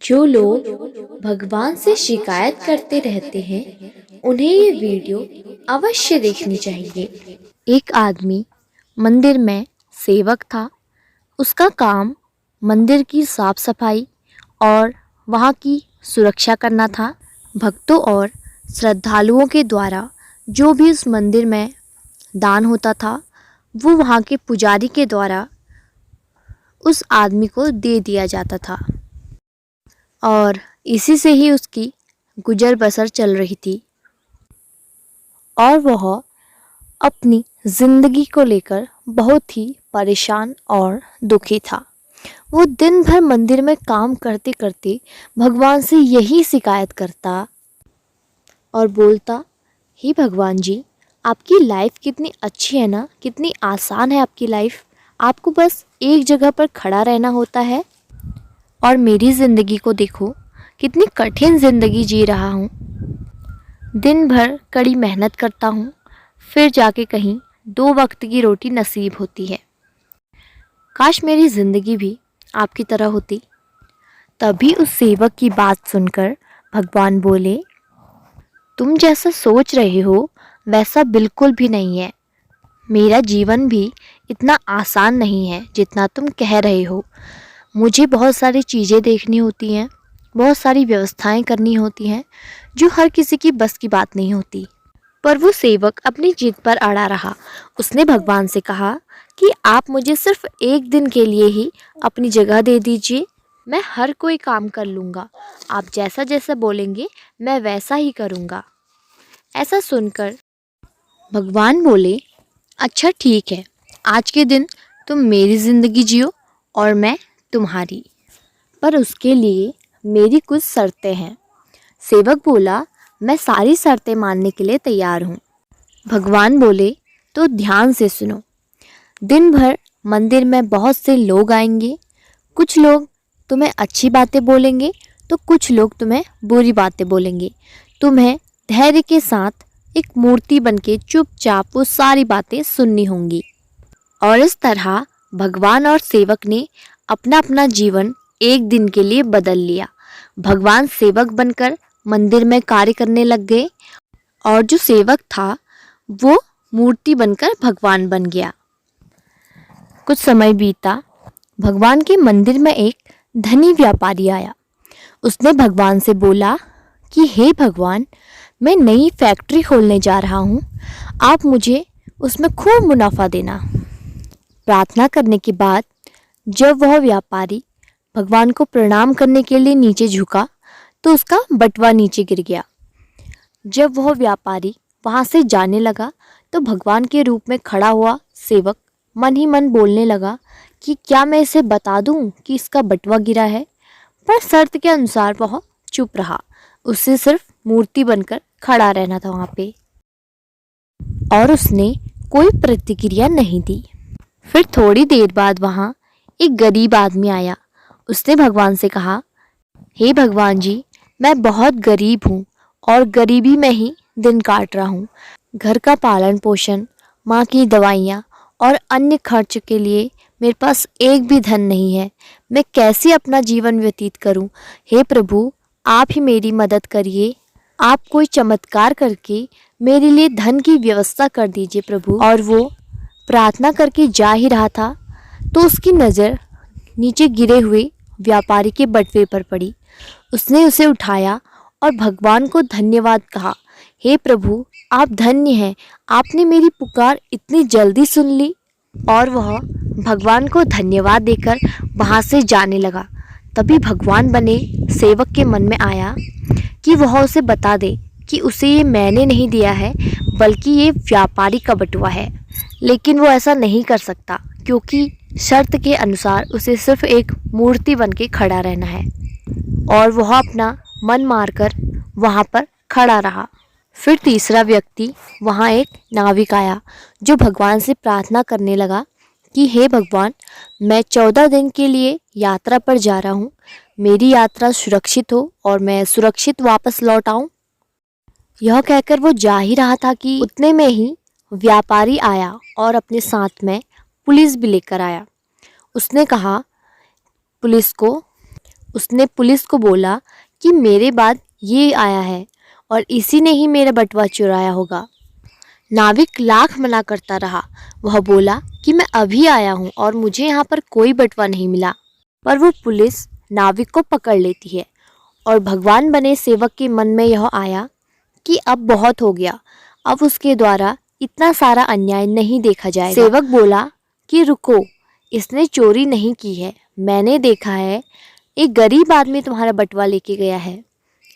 जो लोग भगवान से शिकायत करते रहते हैं उन्हें ये वीडियो अवश्य देखनी चाहिए। एक आदमी मंदिर में सेवक था। उसका काम मंदिर की साफ सफाई और वहाँ की सुरक्षा करना था। भक्तों और श्रद्धालुओं के द्वारा जो भी उस मंदिर में दान होता था वो वहाँ के पुजारी के द्वारा उस आदमी को दे दिया जाता था और इसी से ही उसकी गुजर बसर चल रही थी। और वह अपनी ज़िंदगी को लेकर बहुत ही परेशान और दुखी था। वो दिन भर मंदिर में काम करते करते भगवान से यही शिकायत करता और बोलता, हे भगवान जी, आपकी लाइफ कितनी अच्छी है ना, कितनी आसान है आपकी लाइफ। आपको बस एक जगह पर खड़ा रहना होता है और मेरी ज़िंदगी को देखो, कितनी कठिन ज़िंदगी जी रहा हूँ। दिन भर कड़ी मेहनत करता हूँ, फिर जाके कहीं 2 वक्त की रोटी नसीब होती है। काश मेरी ज़िंदगी भी आपकी तरह होती। तभी उस सेवक की बात सुनकर भगवान बोले, तुम जैसा सोच रहे हो वैसा बिल्कुल भी नहीं है। मेरा जीवन भी इतना आसान नहीं है जितना तुम कह रहे हो। मुझे बहुत सारी चीज़ें देखनी होती हैं, बहुत सारी व्यवस्थाएं करनी होती हैं जो हर किसी की बस की बात नहीं होती। पर वो सेवक अपनी जिद पर अड़ा रहा। उसने भगवान से कहा कि आप मुझे सिर्फ एक दिन के लिए ही अपनी जगह दे दीजिए, मैं हर कोई काम कर लूँगा। आप जैसा जैसा बोलेंगे मैं वैसा ही करूँगा। ऐसा सुनकर भगवान बोले, अच्छा ठीक है, आज के दिन तुम मेरी ज़िंदगी जियो और मैं तुम्हारी, पर उसके लिए मेरी कुछ शर्तें हैं। सेवक बोला, मैं सारी शर्तें मानने के लिए तैयार हूँ। भगवान बोले, तो ध्यान से सुनो। दिन भर मंदिर में बहुत से लोग आएंगे। कुछ लोग तुम्हें अच्छी बातें बोलेंगे तो कुछ लोग तुम्हें बुरी बातें बोलेंगे। तुम्हें धैर्य के साथ एक मूर्ति बनके चुपचाप वो सारी बातें सुननी होंगी। और इस तरह भगवान और सेवक ने अपना अपना जीवन एक दिन के लिए बदल लिया। भगवान सेवक बनकर मंदिर में कार्य करने लग गए और जो सेवक था वो मूर्ति बनकर भगवान बन गया। कुछ समय बीता। भगवान के मंदिर में एक धनी व्यापारी आया। उसने भगवान से बोला कि हे भगवान, मैं नई फैक्ट्री खोलने जा रहा हूँ, आप मुझे उसमें खूब मुनाफा देना। प्रार्थना करने के बाद जब वह व्यापारी भगवान को प्रणाम करने के लिए नीचे झुका तो उसका बटुआ नीचे गिर गया। जब वह व्यापारी वहाँ से जाने लगा तो भगवान के रूप में खड़ा हुआ सेवक मन ही मन बोलने लगा कि क्या मैं इसे बता दूं कि इसका बटुआ गिरा है। पर शर्त के अनुसार वह चुप रहा। उसे सिर्फ मूर्ति बनकर खड़ा रहना था वहाँ पे और उसने कोई प्रतिक्रिया नहीं दी। फिर थोड़ी देर बाद वहाँ एक गरीब आदमी आया। उसने भगवान से कहा, हे भगवान जी, मैं बहुत गरीब हूँ और गरीबी में ही दिन काट रहा हूँ। घर का पालन पोषण, माँ की दवाइयाँ और अन्य खर्च के लिए मेरे पास एक भी धन नहीं है। मैं कैसे अपना जीवन व्यतीत करूँ? हे प्रभु, आप ही मेरी मदद करिए। आप कोई चमत्कार करके मेरे लिए धन की व्यवस्था कर दीजिए प्रभु। और वो प्रार्थना करके जा ही रहा था तो उसकी नज़र नीचे गिरे हुए व्यापारी के बटुए पर पड़ी। उसने उसे उठाया और भगवान को धन्यवाद कहा। हे प्रभु, आप धन्य हैं, आपने मेरी पुकार इतनी जल्दी सुन ली। और वह भगवान को धन्यवाद देकर वहाँ से जाने लगा। तभी भगवान बने सेवक के मन में आया कि वह उसे बता दे कि उसे ये मैंने नहीं दिया है बल्कि ये व्यापारी का बटुआ है। लेकिन वो ऐसा नहीं कर सकता क्योंकि शर्त के अनुसार उसे सिर्फ एक मूर्ति बन के खड़ा रहना है। और वह अपना मन मारकर वहाँ पर खड़ा रहा। फिर तीसरा व्यक्ति, वहाँ एक नाविक आया जो भगवान से प्रार्थना करने लगा कि हे भगवान, मैं 14 दिन के लिए यात्रा पर जा रहा हूँ। मेरी यात्रा सुरक्षित हो और मैं सुरक्षित वापस लौट आऊँ। यह कहकर वो जा ही रहा था कि उतने में ही व्यापारी आया और अपने साथ में पुलिस भी लेकर आया। उसने कहा पुलिस को, उसने पुलिस को बोला कि मेरे बाद ये आया है और इसी ने ही मेरा बटुआ चुराया होगा। नाविक लाख मना करता रहा। वह बोला कि मैं अभी आया हूँ और मुझे यहाँ पर कोई बटुआ नहीं मिला। पर वो पुलिस नाविक को पकड़ लेती है और भगवान बने सेवक के मन में यह आया कि अब बहुत हो गया, अब उसके द्वारा इतना सारा अन्याय नहीं देखा जाएगा। सेवक बोला कि रुको, इसने चोरी नहीं की है, मैंने देखा है, एक गरीब आदमी तुम्हारा बटुआ लेके गया है,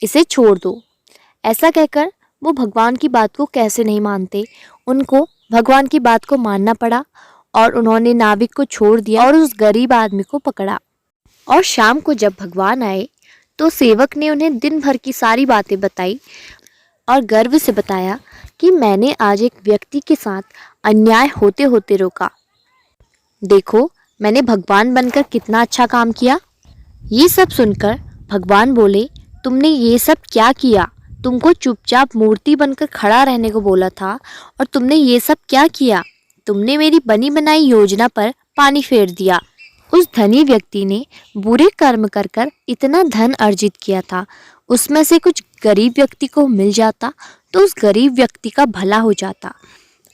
इसे छोड़ दो। ऐसा कहकर वो भगवान की बात को कैसे नहीं मानते, उनको भगवान की बात को मानना पड़ा और उन्होंने नाविक को छोड़ दिया और उस गरीब आदमी को पकड़ा। और शाम को जब भगवान आए तो सेवक ने उन्हें दिन भर की सारी बातें बताई और गर्व से बताया कि मैंने आज एक व्यक्ति के साथ अन्याय होते होते रोका। देखो, मैंने भगवान बनकर कितना अच्छा काम किया। ये सब सुनकर भगवान बोले, तुमने ये सब क्या किया? तुमको चुपचाप मूर्ति बनकर खड़ा रहने को बोला था और तुमने ये सब क्या किया? तुमने मेरी बनी बनाई योजना पर पानी फेर दिया। उस धनी व्यक्ति ने बुरे कर्म कर कर इतना धन अर्जित किया था, उसमें से कुछ गरीब व्यक्ति को मिल जाता तो उस गरीब व्यक्ति का भला हो जाता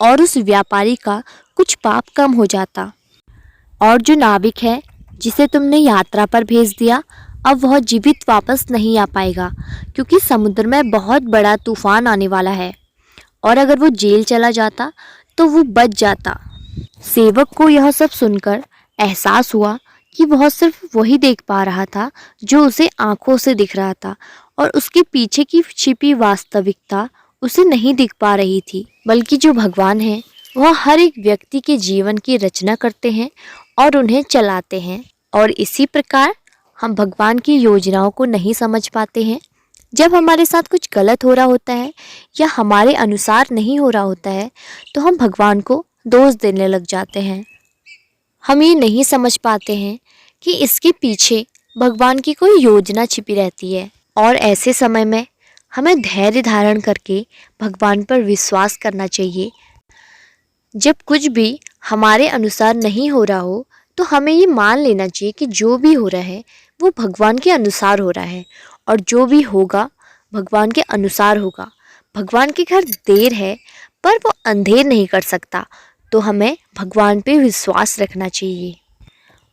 और उस व्यापारी का कुछ पाप कम हो जाता। और जो नाविक है जिसे तुमने यात्रा पर भेज दिया, अब वह जीवित वापस नहीं आ पाएगा क्योंकि समुद्र में बहुत बड़ा तूफान आने वाला है और अगर वो जेल चला जाता तो वो बच जाता। सेवक को यह सब सुनकर एहसास हुआ कि वह सिर्फ वही देख पा रहा था जो उसे आंखों से दिख रहा था और उसके पीछे की छिपी वास्तविकता उसे नहीं दिख पा रही थी, बल्कि जो भगवान है वह हर एक व्यक्ति के जीवन की रचना करते हैं और उन्हें चलाते हैं। और इसी प्रकार हम भगवान की योजनाओं को नहीं समझ पाते हैं। जब हमारे साथ कुछ गलत हो रहा होता है या हमारे अनुसार नहीं हो रहा होता है तो हम भगवान को दोष देने लग जाते हैं। हम ये नहीं समझ पाते हैं कि इसके पीछे भगवान की कोई योजना छिपी रहती है और ऐसे समय में हमें धैर्य धारण करके भगवान पर विश्वास करना चाहिए। जब कुछ भी हमारे अनुसार नहीं हो रहा हो तो हमें ये मान लेना चाहिए कि जो भी हो रहा है वो भगवान के अनुसार हो रहा है और जो भी होगा भगवान के अनुसार होगा। भगवान के घर देर है पर वो अंधेर नहीं कर सकता, तो हमें भगवान पे विश्वास रखना चाहिए।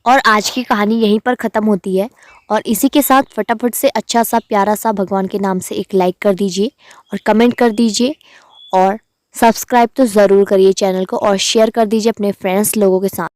और आज की कहानी यहीं पर ख़त्म होती है और इसी के साथ फटाफट से अच्छा सा प्यारा सा भगवान के नाम से एक लाइक कर दीजिए और कमेंट कर दीजिए और सब्सक्राइब तो ज़रूर करिए चैनल को और शेयर कर दीजिए अपने फ्रेंड्स लोगों के साथ।